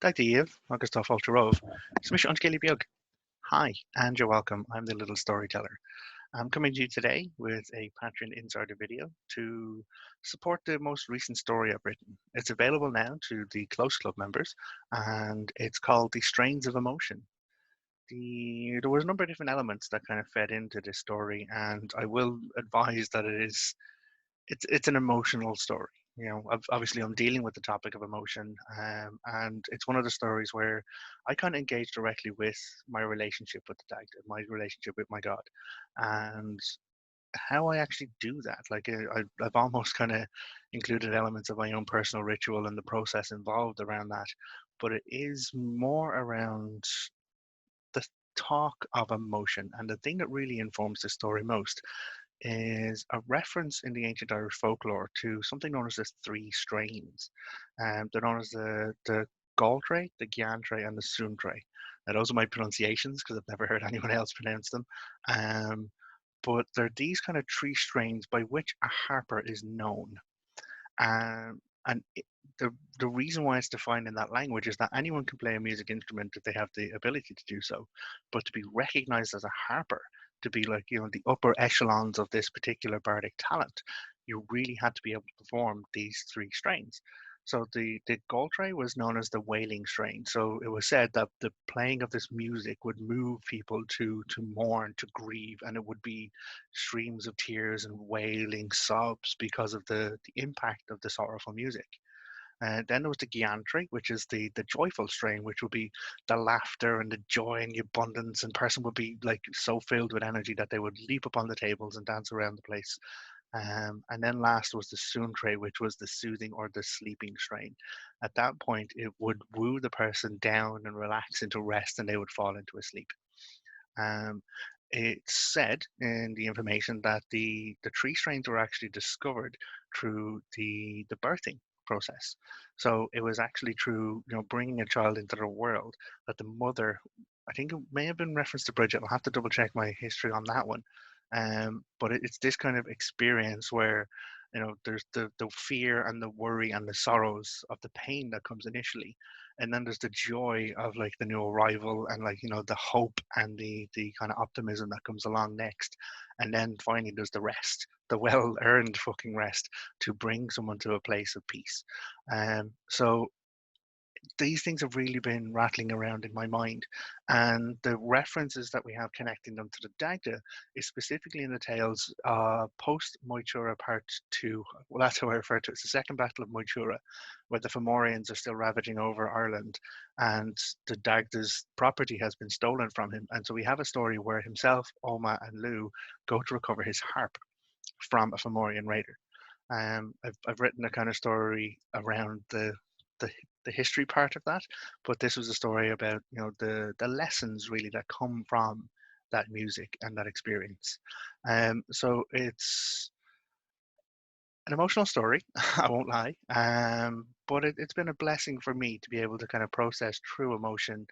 Dagda, agus tá fáilte romh, Smis an Scéalaí Beag. Hi, and you're welcome. I'm the little storyteller. I'm coming to you today with a Patreon Insider video to support the most recent story I've written. It's available now to the Close Club members, and it's called The Strains of Emotion. There was a number of different elements that kind of fed into this story, and I will advise that it's an emotional story. Obviously, I'm dealing with the topic of emotion, and it's one of the stories where I can't engage directly with my relationship with the Dagda, my relationship with my God, and how I actually do that. Like I've almost kind of included elements of my own personal ritual and the process involved around that, but it is more around the talk of emotion, and the thing that really informs the story most is a reference in the ancient Irish folklore to something known as the three strains. They're known as the Galtre, the Giantre, and the Suntre. Now, those are my pronunciations because I've never heard anyone else pronounce them. Um, but they're these kind of three strains by which a harper is known. And the reason why it's defined in that language is that anyone can play a music instrument if they have the ability to do so. But to be recognized as a harper, to be like, the upper echelons of this particular bardic talent, you really had to be able to perform these three strains. So the Galtre was known as the wailing strain. So it was said that the playing of this music would move people to mourn, to grieve, and it would be streams of tears and wailing sobs because of the impact of the sorrowful music. Then there was the Giantry, which is the joyful strain, which would be the laughter and the joy and the abundance, and person would be like so filled with energy that they would leap up on the tables and dance around the place. And then last was the Suntre, which was the soothing or the sleeping strain. At that point, it would woo the person down and relax into rest, and they would fall into a sleep. Um, it's said in the information that the tree strains were actually discovered through the birthing process. So it was actually through bringing a child into the world that the mother, I think it may have been reference to Bridget. I'll have to double check my history on that one. But it's this kind of experience where there's the fear and the worry and the sorrows of the pain that comes initially, and then there's the joy of like the new arrival and like the hope and the kind of optimism that comes along next, and then finally there's the rest, the well earned fucking rest to bring someone to a place of peace. So these things have really been rattling around in my mind. And the references that we have connecting them to the Dagda is specifically in the tales post Moitura Part 2. Well, that's how I refer to it. It's the Second Battle of Moitura, where the Fomorians are still ravaging over Ireland and the Dagda's property has been stolen from him. And so we have a story where himself, Oma, and Lou go to recover his harp from a Fomorian raider. I've written a kind of story around the the history part of that, but this was a story about the lessons really that come from that music and that experience. So it's an emotional story, I won't lie, but it's been a blessing for me to be able to kind of process true emotion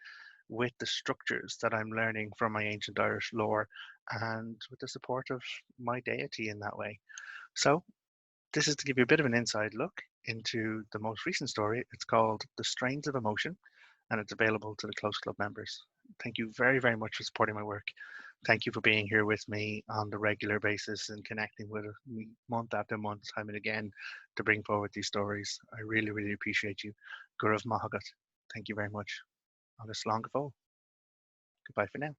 with the structures that I'm learning from my ancient Irish lore and with the support of my deity in that way. So this is to give you a bit of an inside look into the most recent story. It's called The Strains of Emotion, and it's available to the Close Club members. Thank you very, very much for supporting my work. Thank you for being here with me on the regular basis and connecting with me month after month, time and again, to bring forward these stories. I really, really appreciate you. Gurav Mahagat. Thank you very much. Agus Slán. Goodbye for now.